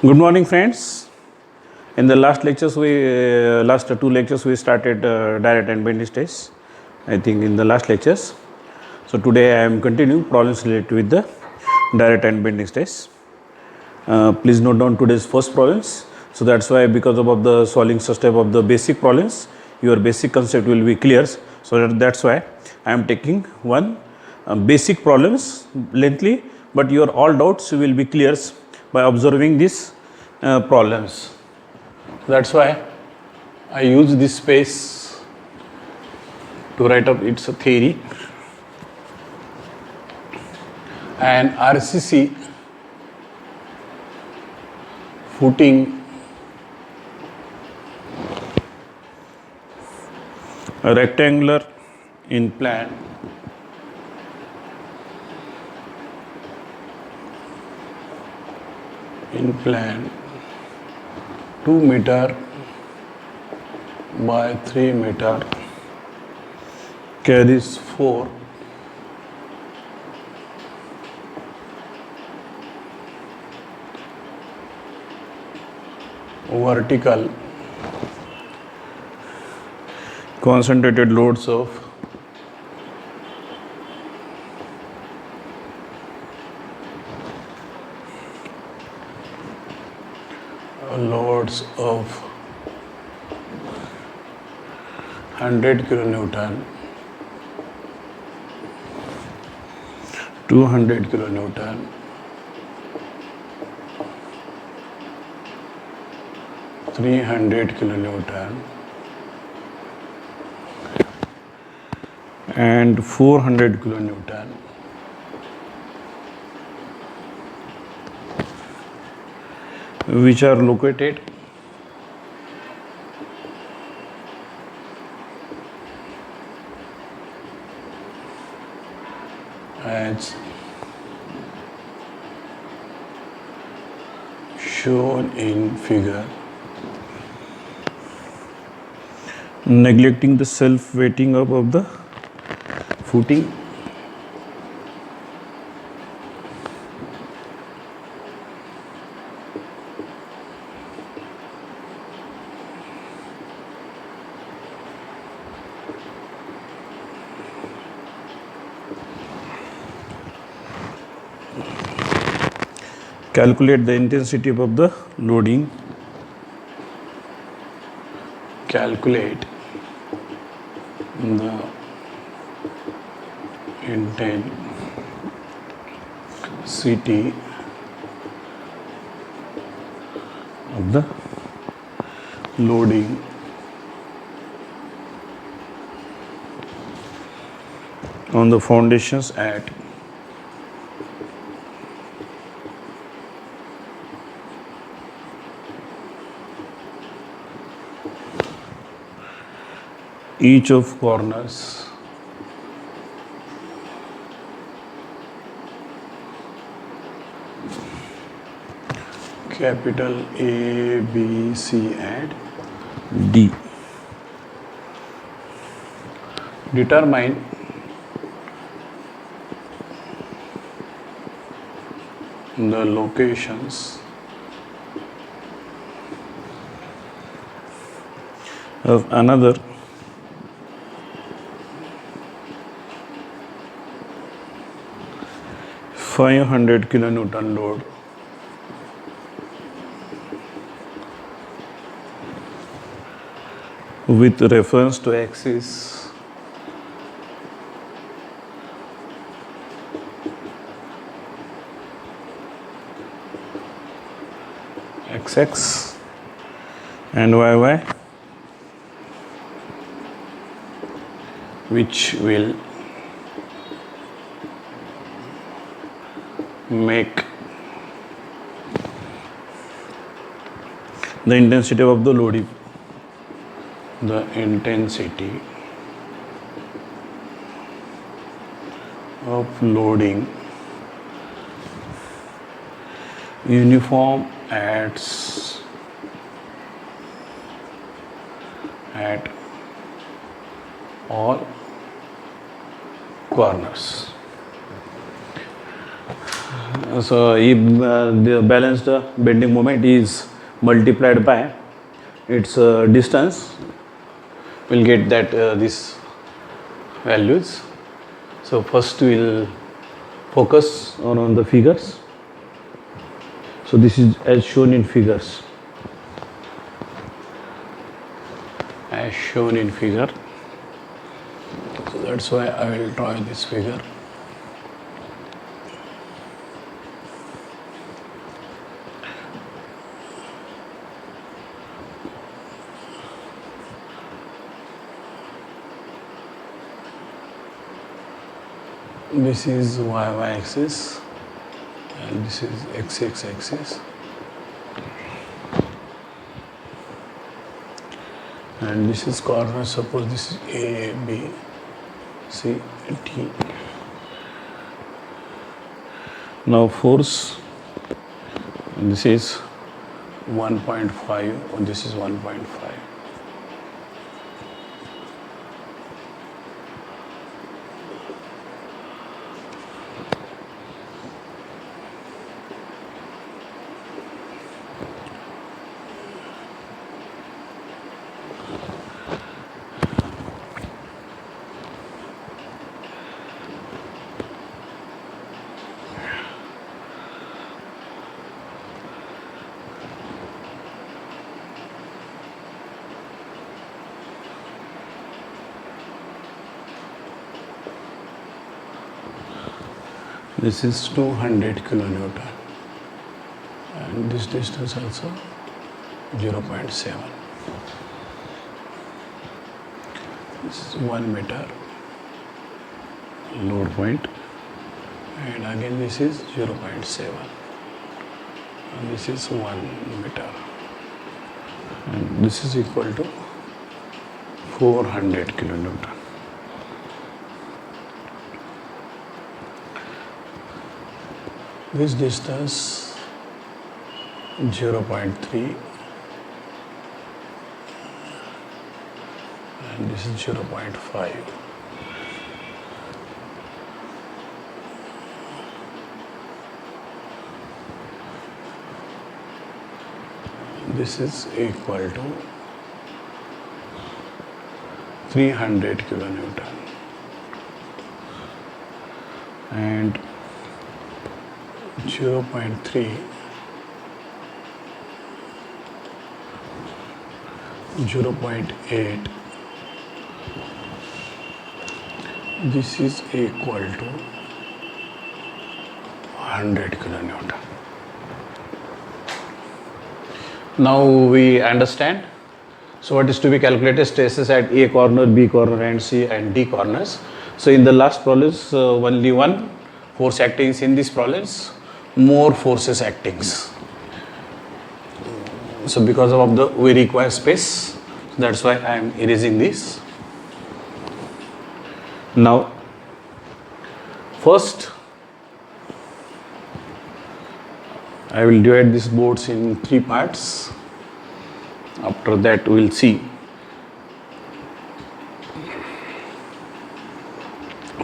Good morning, friends. In the last lectures, last two lectures we started direct and bending test. I think in the last lectures. So today I am continuing problems related with the direct and bending test. Please note down today's first problems. So that's why, because of the solving such type of the basic problems, your basic concept will be clear. So that's why I am taking one basic problems lengthily, but your all doubts will be clear by observing these problems. That's why I use this space to write up its theory. And RCC footing a rectangular in plan in plan 2 meter by 3 meter carries 4 vertical concentrated loads of loads of 100 kilonewton, 200 kilonewton, 300 kilonewton and 400 kilonewton which are located as shown in figure. Neglecting the self weighting up of the footing, calculate the intensity of the loading. Calculate the intensity of the loading on the foundations at each of corners capital A, B, C and D. Determine the locations of another 500 kilonewton load with reference to axis XX and YY, which will make the intensity of the loading, the intensity of loading uniform at all corners. So if the balanced bending moment is multiplied by its distance, we'll get that these values. So first we'll focus on the figures. So this is as shown in figures. As shown in figure. So that's why I will draw this figure. This is y axis and this is x axis, and this is corner. Suppose this is A, B, C, D. Now force, this is 1.5 and this is 1.5. This is 200 kilonewton and this distance also 0.7. This is 1 meter load point, and again this is 0.7 and this is 1 meter, and this is equal to 400 kilonewton. This distance 0.3 and this is 0.5. This is equal to 300 kilonewton, and 0.3, 0.8, this is equal to 100 kilonewton. Now we understand. So what is to be calculated? Stresses at A corner, B corner and C and D corners. So in the last problems, only one force acting in these problems, more forces acting. So because of the we require space, that's why I am erasing this. Now first I will divide these boards in 3 parts. After that we will see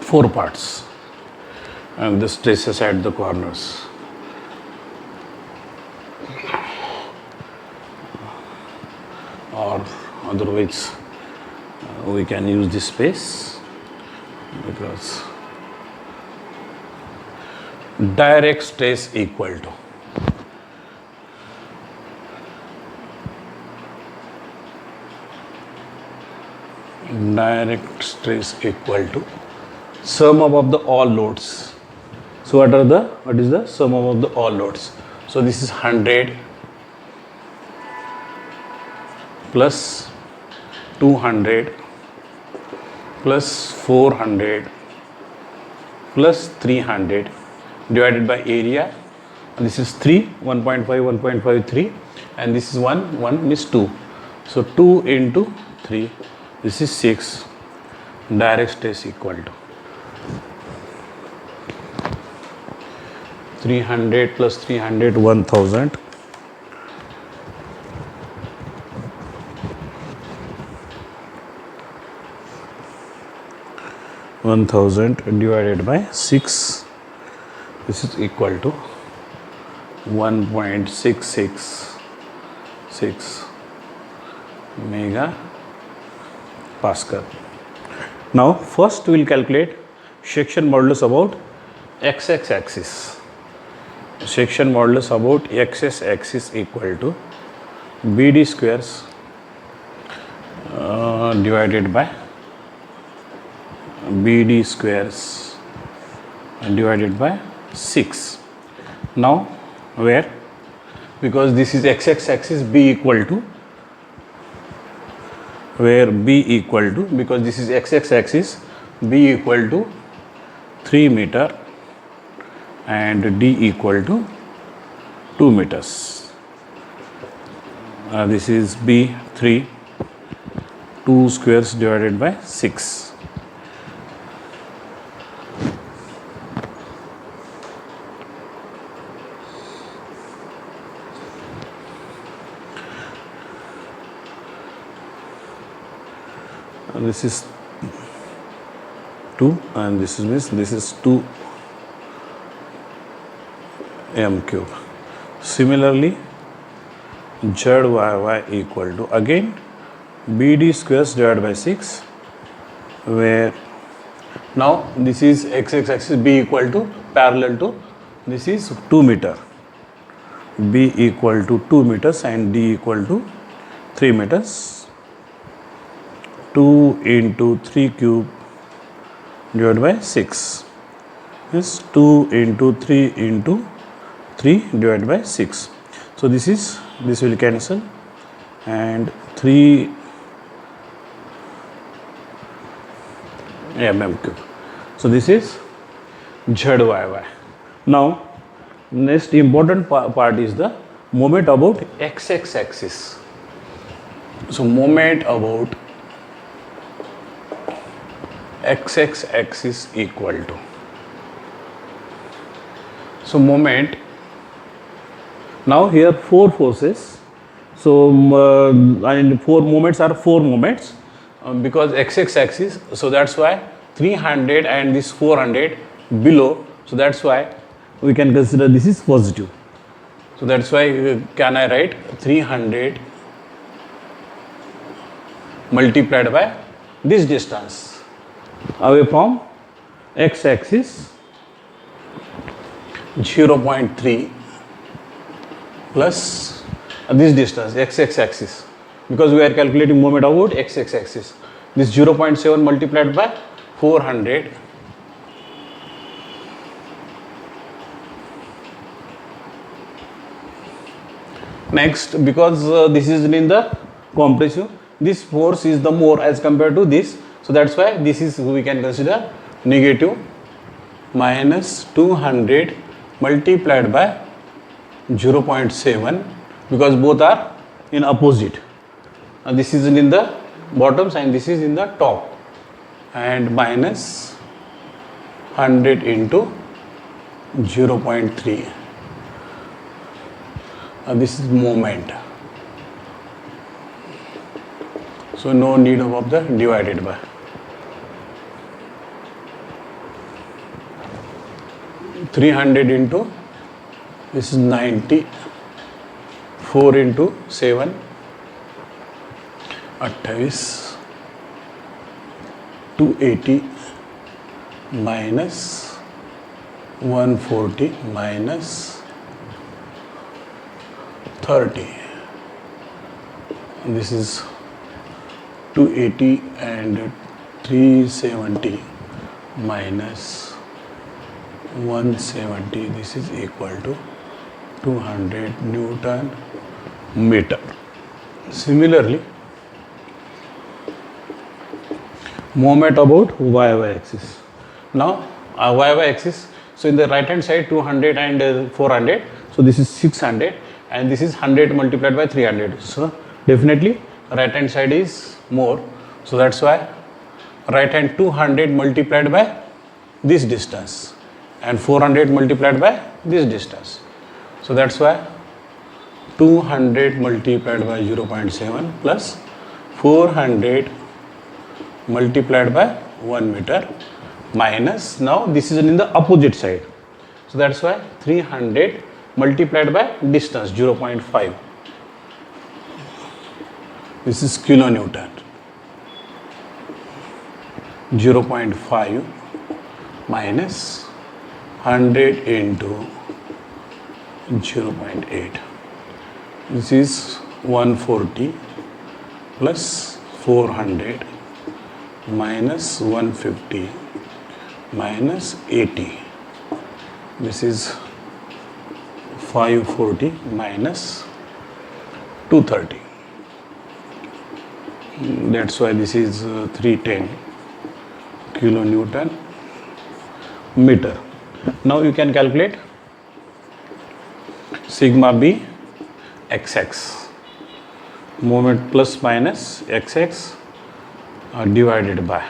4 parts and the stresses at the corners. Or otherwise we can use this space, because direct stress equal to sum of the all loads. So what is the sum of the all loads? So this is 100 plus 200 plus 400 plus 300 divided by area. This is 3, 1.5, 1.5, 3, and this is 1, 1 is 2. So 2 into 3, this is 6. Direct stress equal to 300 plus 300, 1000. 1000 divided by 6 This is equal to 1.666 mega Pascal. Now first we will calculate section modulus about x axis. Section modulus about x axis equal to BD squares divided by BD squares divided by 6. Now where, because this is x axis, B equal to, where B equal to, because this is x axis, B equal to 3 meter and D equal to 2 meters. This is B 3, 2 squares divided by 6. This is 2 and this is 2 m cube. Similarly, ZYY equal to again BD squares divided by 6, where now this is x axis, B equal to parallel to, this is 2 meter, B equal to 2 meters and D equal to 3 meters. 2 into 3 cube divided by 6 is 2 into 3 into 3 divided by 6. So this will cancel and 3 mm cube. So this is ZYY. Now next important part is the moment about x axis. So moment about x axis equal to, so moment, now here 4 forces, so and 4 moments are 4 moments because x axis, so that's why 300 and this 400 below, so that's why we can consider this is positive. So that's why can I write 300 multiplied by this distance away from x axis, 0.3 plus this distance x axis, because we are calculating moment about x axis, this 0.7 multiplied by 400 . Next, because this is in the compressive, this force is the more as compared to this, so that's why this is, we can consider negative, minus 200 multiplied by 0.7, because both are in opposite. This is in the bottoms and this is in the top, and minus 100 into 0.3. This is moment. So no need of the divided by. 300 into, this is 90, 4 into 7, 28, 280 minus 140 minus 30. This is 280 and 370 minus 170, this is equal to 200 Newton meter. Similarly, moment about YY axis. Now YY axis, so in the right hand side 200 and 400, so this is 600 and this is 100 multiplied by 300. So definitely right hand side is more, so that's why right hand 200 multiplied by this distance and 400 multiplied by this distance. So that's why 200 multiplied by 0.7 plus 400 multiplied by 1 meter minus, now this is in the opposite side. So that's why 300 multiplied by distance 0.5. This is kilonewton. 0.5 minus 100 into 0.8. This is 140 plus 400 minus 150 minus 80. This is 540 minus 230. That's why this is 310 kilonewton meter. Now you can calculate sigma b xx, moment plus minus xx divided by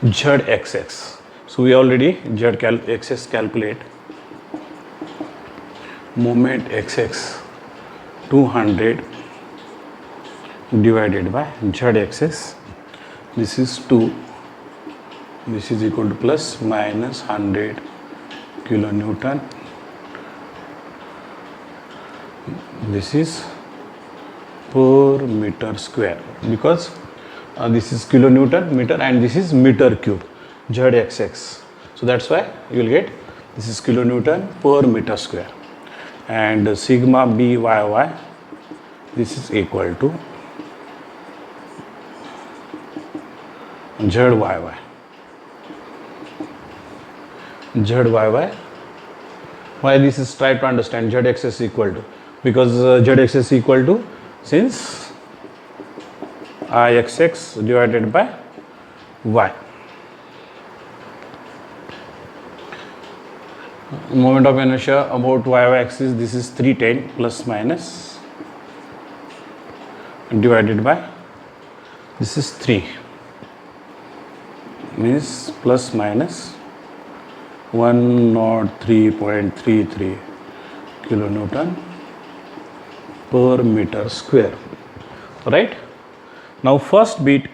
zxx. So we already xx calculate moment xx 200 divided by zxx. This is 2. This is equal to plus minus 100 kilonewton. This is per meter square, because this is kilonewton meter and this is meter cube zxx. So that's why you will get this is kilonewton per meter square, and sigma byy, this is equal to zyy. Zyy. Why this is, try to understand zx is equal to, because zx is equal to, since ixx divided by y. Moment of inertia about y axis, this is 310 plus minus divided by, this is 3, means plus minus 103.33 kilonewton per meter square, right? Now first bit,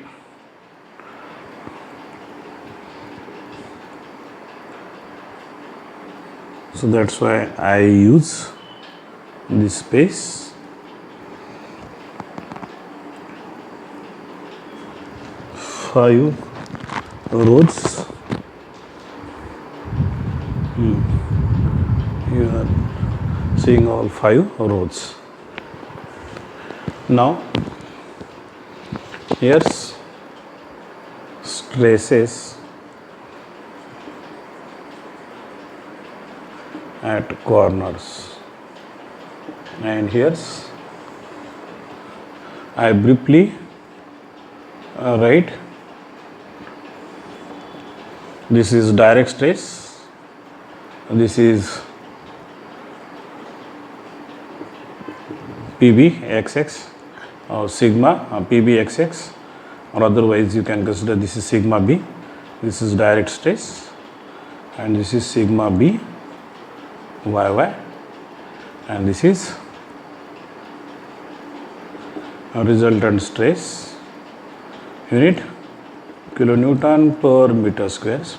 so that's why I use this space. Five rows. You are seeing all 5 rows. Now here's stresses at corners, and here's I briefly write, this is direct stress, this is PBXX or sigma PBXX, or otherwise you can consider this is sigma B, this is direct stress, and this is sigma B YY, and this is a resultant stress unit kilonewton per meter squares,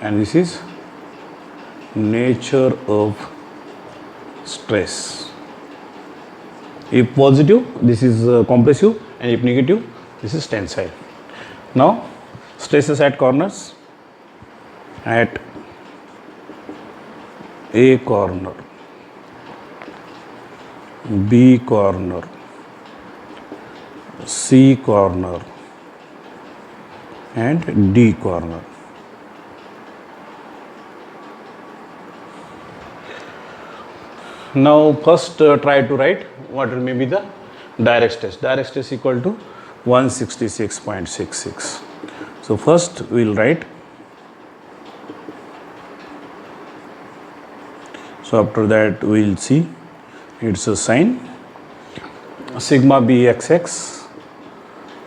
and this is nature of stress. If positive, this is compressive, and if negative, this is tensile. Now stresses at corners, at A corner, B corner, C corner, and D corner. Now first try to write what will may be the direct stress. Direct stress equal to 166.66. So first we will write. So after that we will see its a sign. Sigma BXX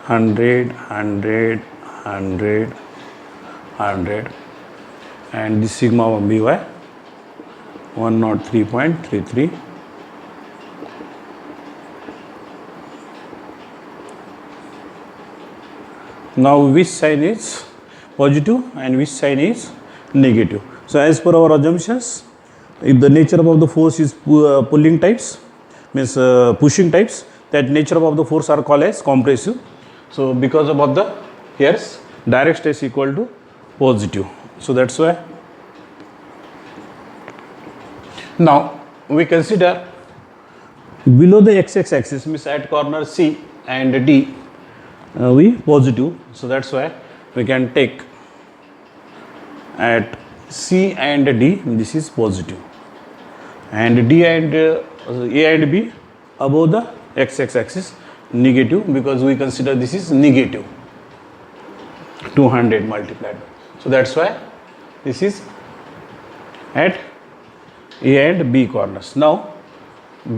100, 100, 100, 100, and this sigma BY 103.33. Now which sign is positive and which sign is negative. So as per our assumptions, if the nature of the force is pulling types, means pushing types, that nature of the force are called as compressive. So because of the here's direct stress equal to positive. So that's why. Now we consider below the x axis, means at corner C and D, we positive. So that's why we can take at C and D, this is positive, and D and A and B above the x axis negative, because we consider this is negative 200 multiplied. So that's why this is at A and B corners. Now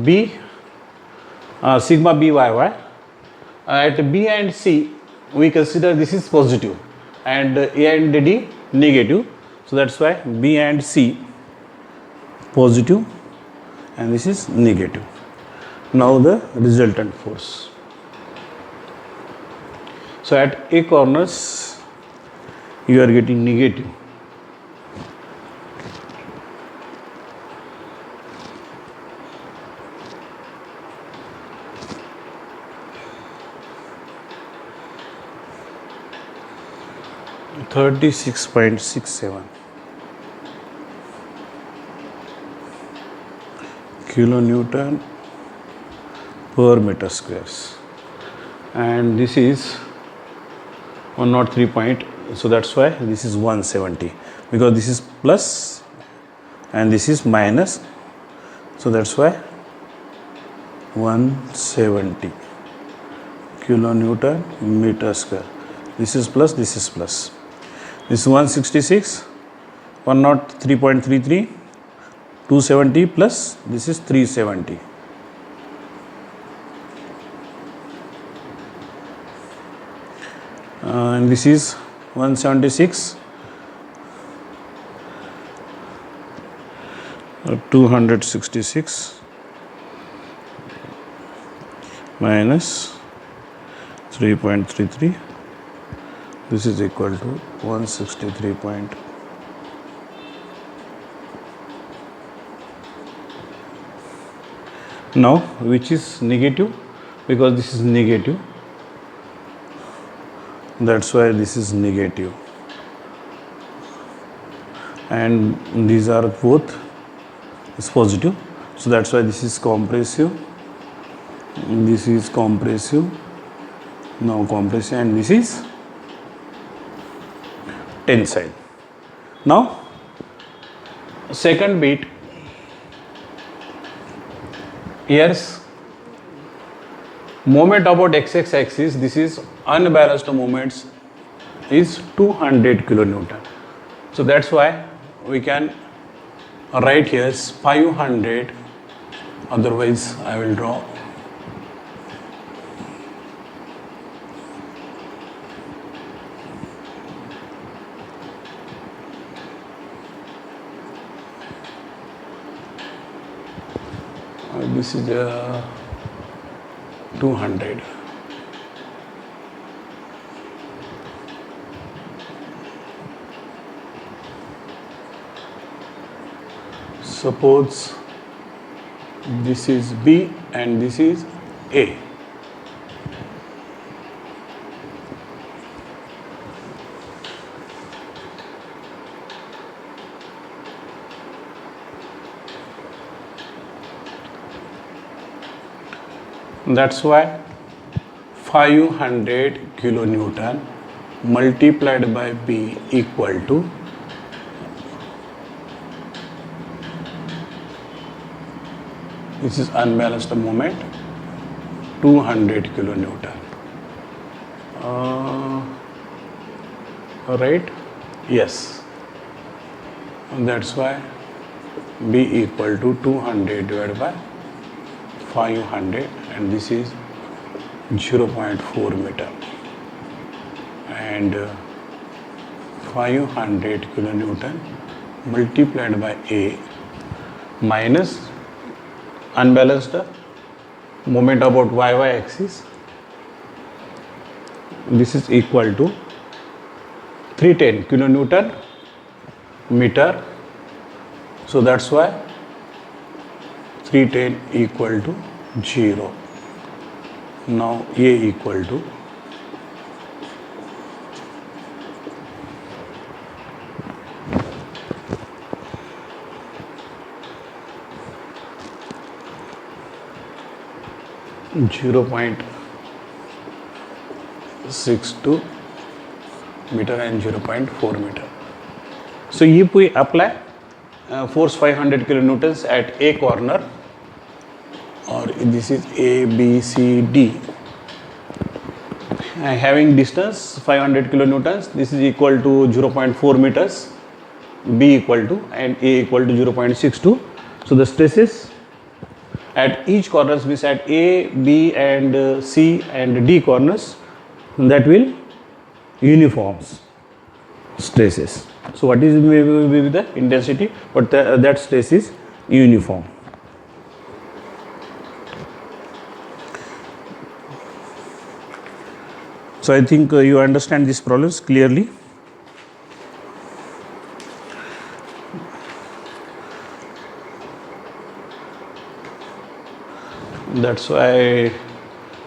B sigma BYY at B and C we consider this is positive and A and D negative. So that's why B and C positive and this is negative. Now the resultant force. So at A corners you are getting negative. $36.67 kilonewton per meter squares, and this is 103 point. So that's why this is 170, because this is plus and this is minus. So that's why 170 kilonewton meter square. This is plus, this is plus. This is 166, 103.33, 270 plus this is 370. And this is 176, 266 minus 3.33. This is equal to 163 point. Now which is negative? Because this is negative, that's why this is negative, and these are both is positive. So that's why this is compressive, this is compressive, now compressive, and this is tensile. Now second bit, here's moment about x axis, this is unbalanced moments is 200 kilonewton. So that's why we can write here 500, otherwise I will draw this is 200. Suppose this is B and this is A. That's why 500 kilonewton multiplied by B equal to this is unbalanced moment 200 kilonewton. Right? Yes. And that's why B equal to 200 divided by 500, and this is 0.4 meter, and 500 kilonewton multiplied by A minus unbalanced moment about y axis, this is equal to 310 kilonewton meter. So that's why 310 equal to 0. Now A equal to 0.62 meter and 0.4 meter. So if we apply force 500 kilonewtons at A corner, or this is A, B, C, D, having distance 500 kilonewtons, this is equal to 0.4 meters, B equal to, and A equal to 0.62. So the stresses at each corners, means at A, B and C and D corners, that will uniform stresses. So what is will be the intensity, but that stress is uniform. So I think you understand these problems clearly. That's why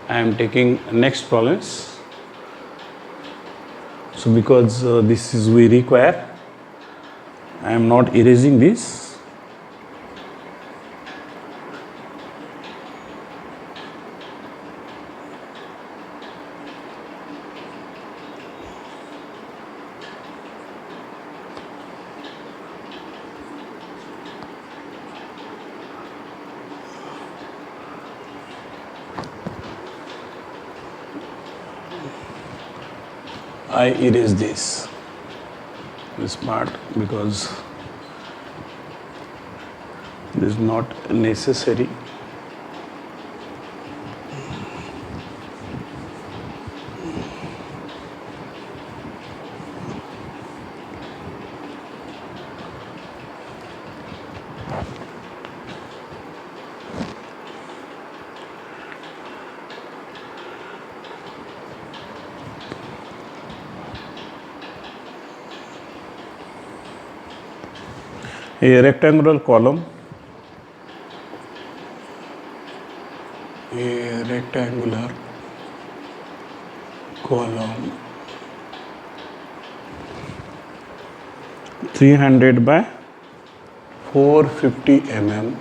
I am taking next problems. So because this is we require, I am not erasing this. I erase this part because it is not necessary. A rectangular column, a rectangular column 300 by 450 mm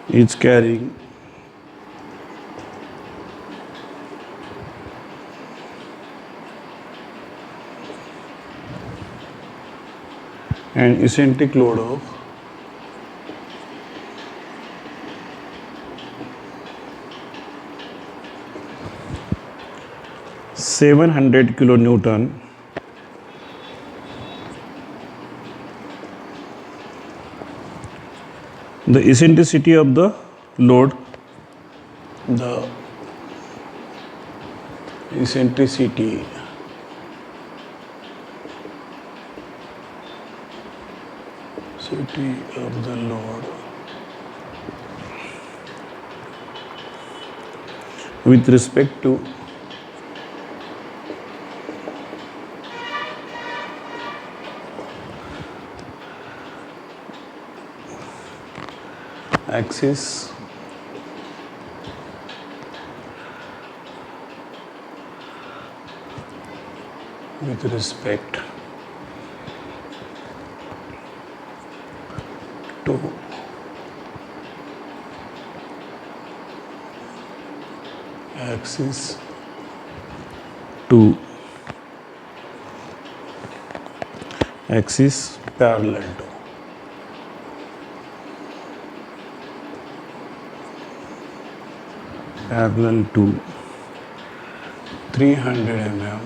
is carrying an eccentric load of 700 kilonewton the eccentricity of the load, the eccentricity of the load with respect to axis with respect to axis to axis parallel to parallel to 300 mm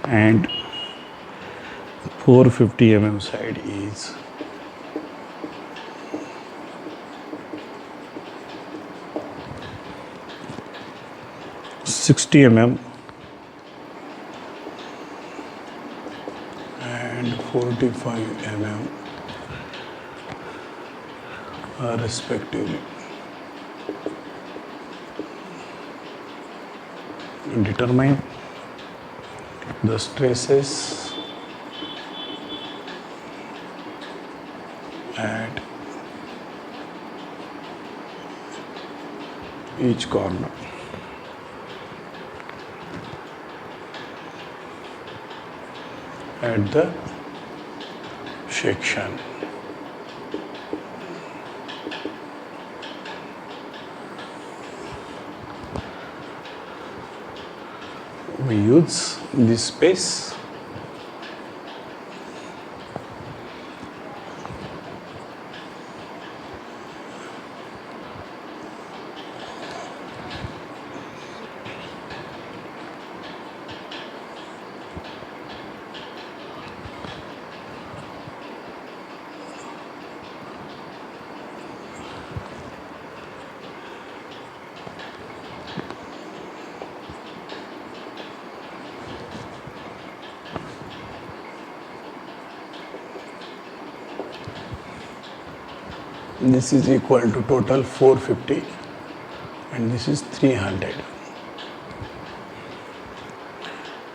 and 450 mm side is 60 mm and 45 mm respectively. determine the stresses at each corner. At the section. We use this space this is equal to total 450 and this is 300.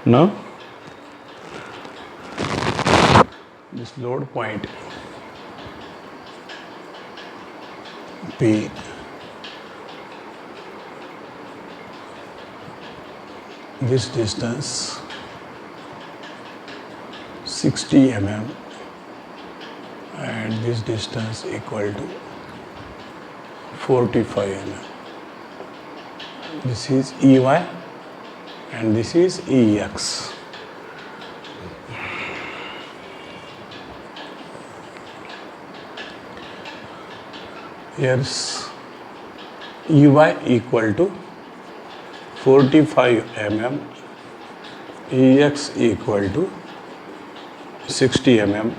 Now this load point P this distance 60 mm and this distance equal to 45 mm. This is EY and this is EX. Here's EY equal to 45 mm, EX equal to 60 mm.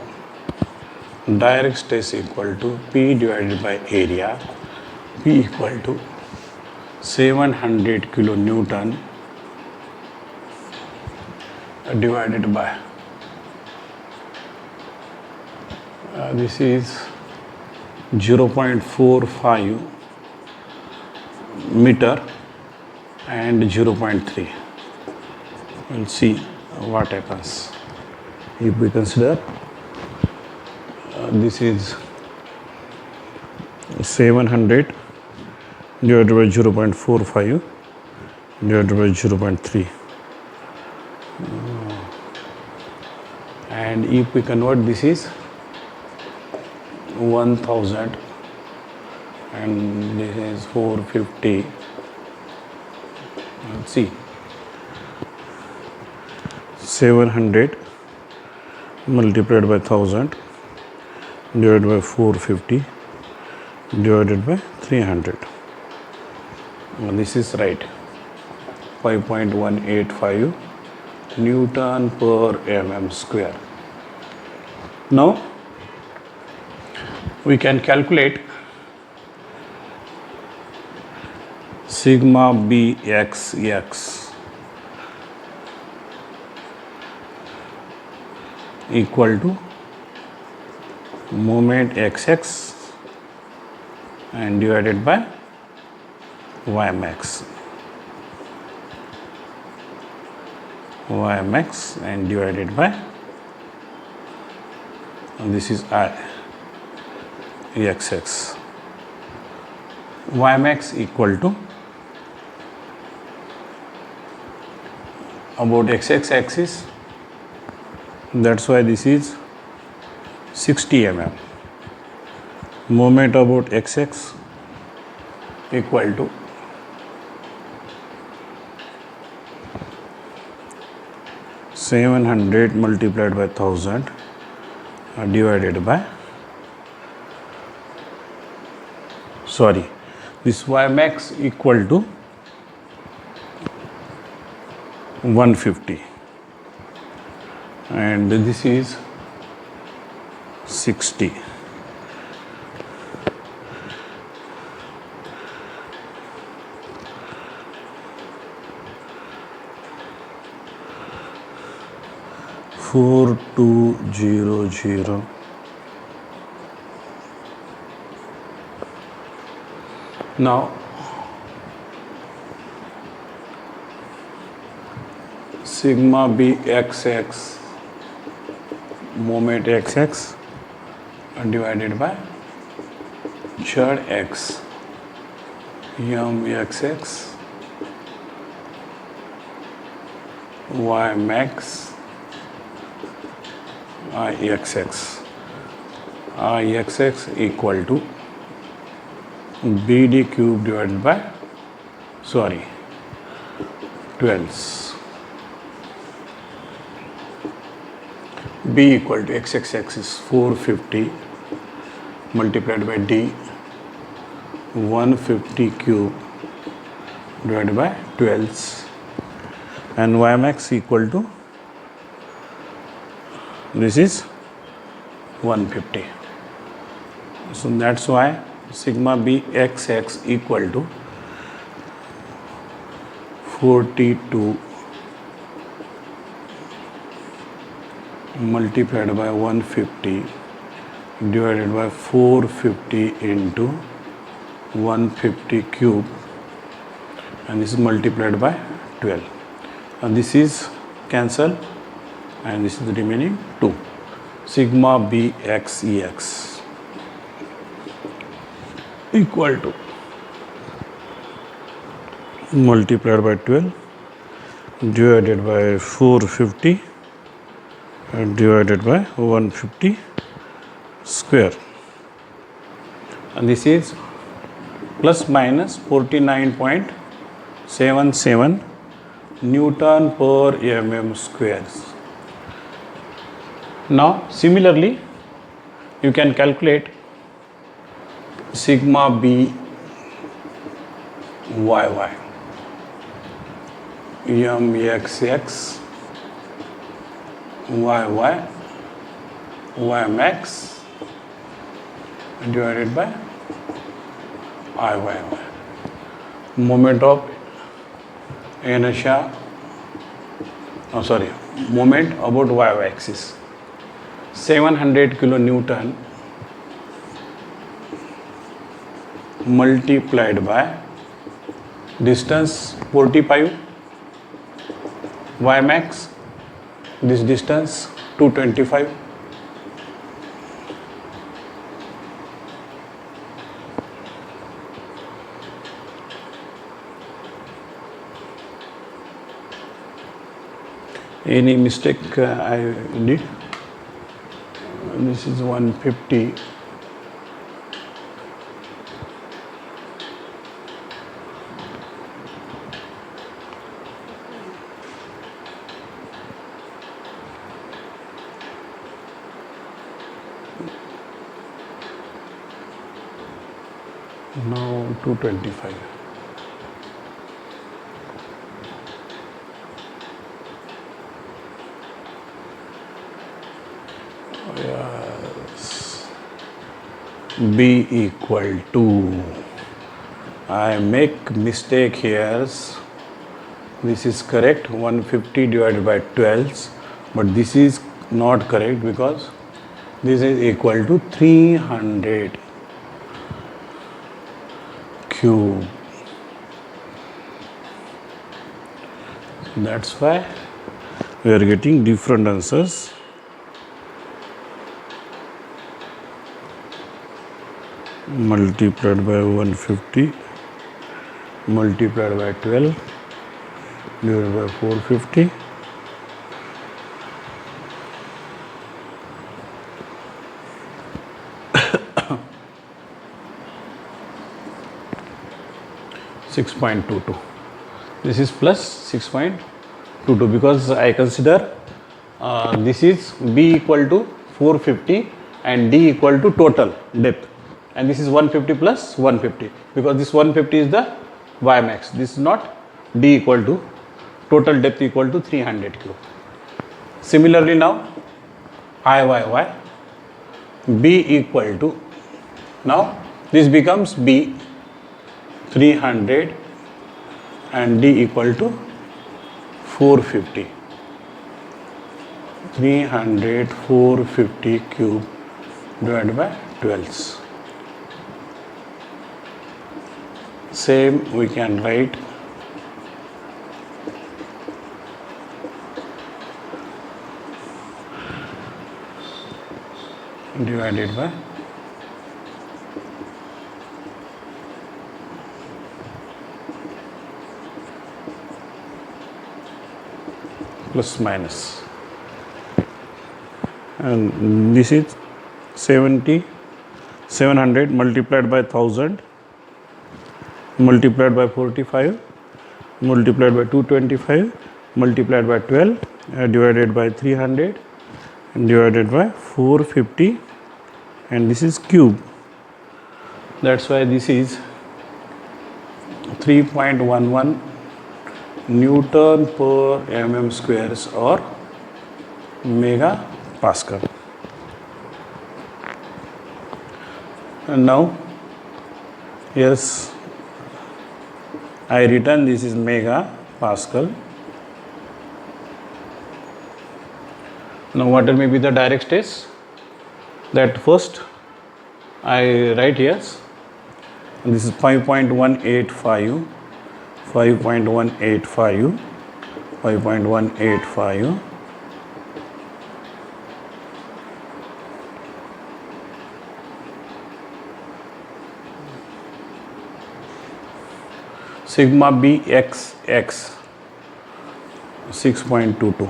Direct stress equal to P divided by area, P equal to 700 kilonewton divided by this is 0.45 meter and 0.3. We'll see what happens if we consider this is 700 divided by 0.45 divided by 0.3 and if we convert this is 1000 and this is 450. Let's see 700 multiplied by 1000 divided by 450 divided by 300. This is right, 5.185 Newton per mm square. Now we can calculate sigma bxx equal to moment xx and divided by ymax and divided by this is I xx. Ymax equal to about xx axis, that's why this is 60 mm. Moment about xx equal to 700 multiplied by 1000 divided by this ymax equal to 150 and this is 60. Four two zero zero. Now sigma b xx moment xx divided by chad x m xx y max ixx equal to bd cube divided by 12. B equal to xxx is 450 multiplied by d 150 cube divided by 12 and y max equal to this is 150. So that's why sigma b xx equal to 42 multiplied by 150 divided by 450 into 150 cube and this is multiplied by 12 and this is cancel and this is the remaining 2. Sigma b x ex equal to multiplied by 12 divided by 450 and divided by 150 square and this is plus minus 49.77 Newton per mm squares. Now similarly you can calculate sigma b yy mxx y max divided by Iyy. Moment of inertia, moment about y axis 700 kilonewton multiplied by distance 45 y max, this distance 225. Any mistake I did? This is 150. Now 225. Yes. B equal to, I make mistake here. This is correct 150 divided by 12, but this is not correct because this is equal to 300 cube. That's why we are getting different answers. Multiplied by 150 multiplied by 12 divided by 450 6.22. This is plus 6.22 because I consider this is B equal to 450 and D equal to total depth, and this is 150 plus 150 because this 150 is the y max. This is not D equal to total depth equal to 300 cube. Similarly now Iyy B equal to, now this becomes B 300 and D equal to 450. 300 450 cube divided by 12. Same we can write divided by plus minus, and this is 700 multiplied by 1000 multiplied by 45 multiplied by 225 multiplied by 12 divided by 300 and divided by 450, and this is cube. That's why this is 3.11 Newton per mm squares or megapascal. And now, yes, I written this is megapascal. Now, what may be the direct stress? That first I write here. And this is 5.185, 5.185, 5.185. Sigma Bxx 6.22.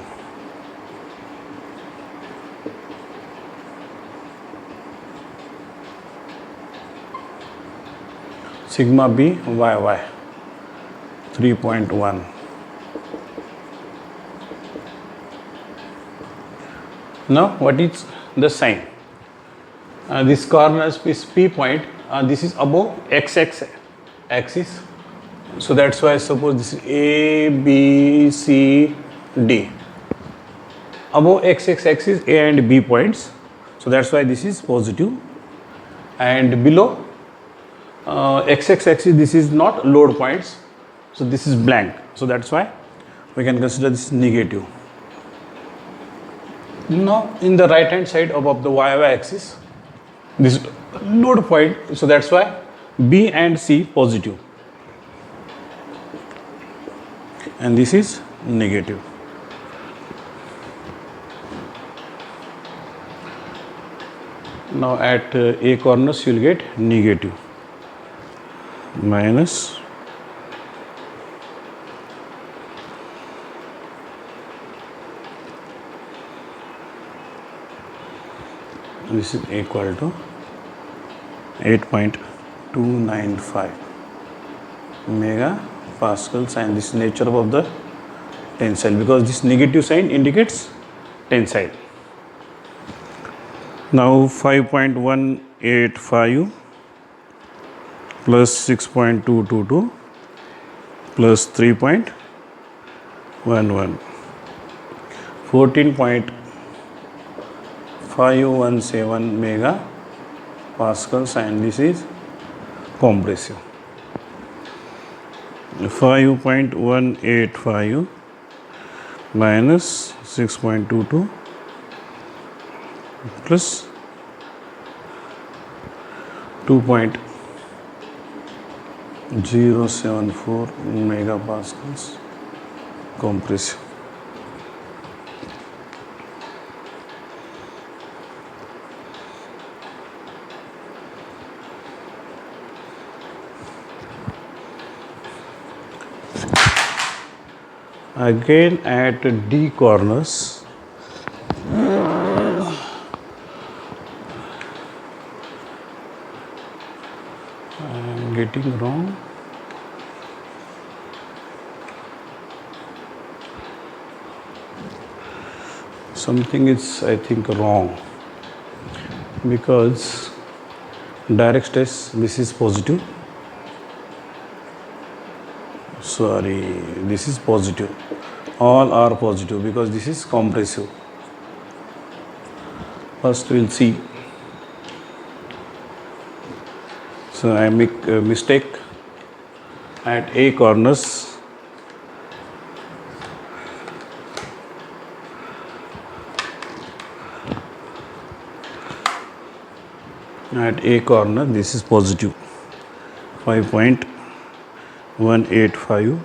Sigma B YY 3.1. Now what is the sign? This corner is P point, this is above XX axis, so that's why suppose this is A, B, C, D. Above XX axis A and B points, so that's why this is positive, and below XX axis this is not load points, so this is blank, so that's why we can consider this negative. Now in the right hand side above the YY axis this load point, so that's why B and C positive and this is negative. Now at A corners you will get negative minus this is equal to 8.295 megapascals, and this is nature of the tensile because this negative sign indicates tensile. Now 5.185 plus 6.222 plus 3.11 14.517 megapascals, and this is compressive. 5.185 minus 6.22 plus 2.074 megapascals compressive. Again at D corners, I am getting wrong. Something is, I think, wrong because direct stress this is positive. Sorry, this is positive. All are positive because this is compressive. First we will see. So I make a mistake at A corners. At A corner this is positive 5.185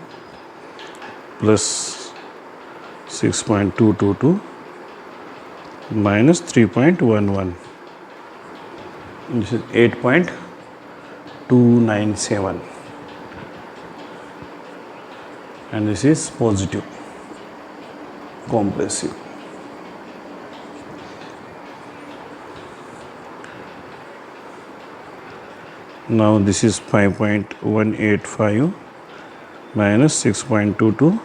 plus 6.222 minus 3.11. This is 8.297 and this is positive compressive. Now this is 5.185 minus 6.22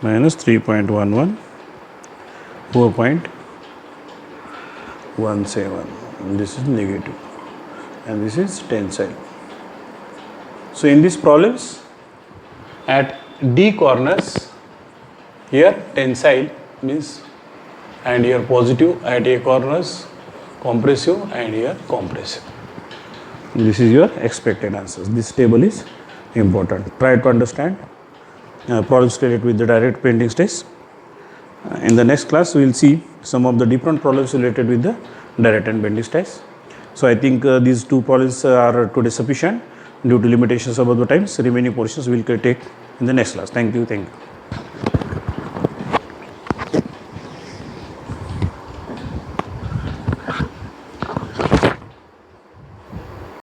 minus 3.11 4.17, and this is negative and this is tensile. So in these problems at D corners, here tensile means, and here positive, at A corners compressive, and here compressive. This is your expected answers. This table is important. Try to understand problems related with the direct bending stress. In the next class, we will see some of the different problems related with the direct and bending stress. So I think these two problems are today sufficient due to limitations about the times. Remaining portions we will take in the next class. Thank you.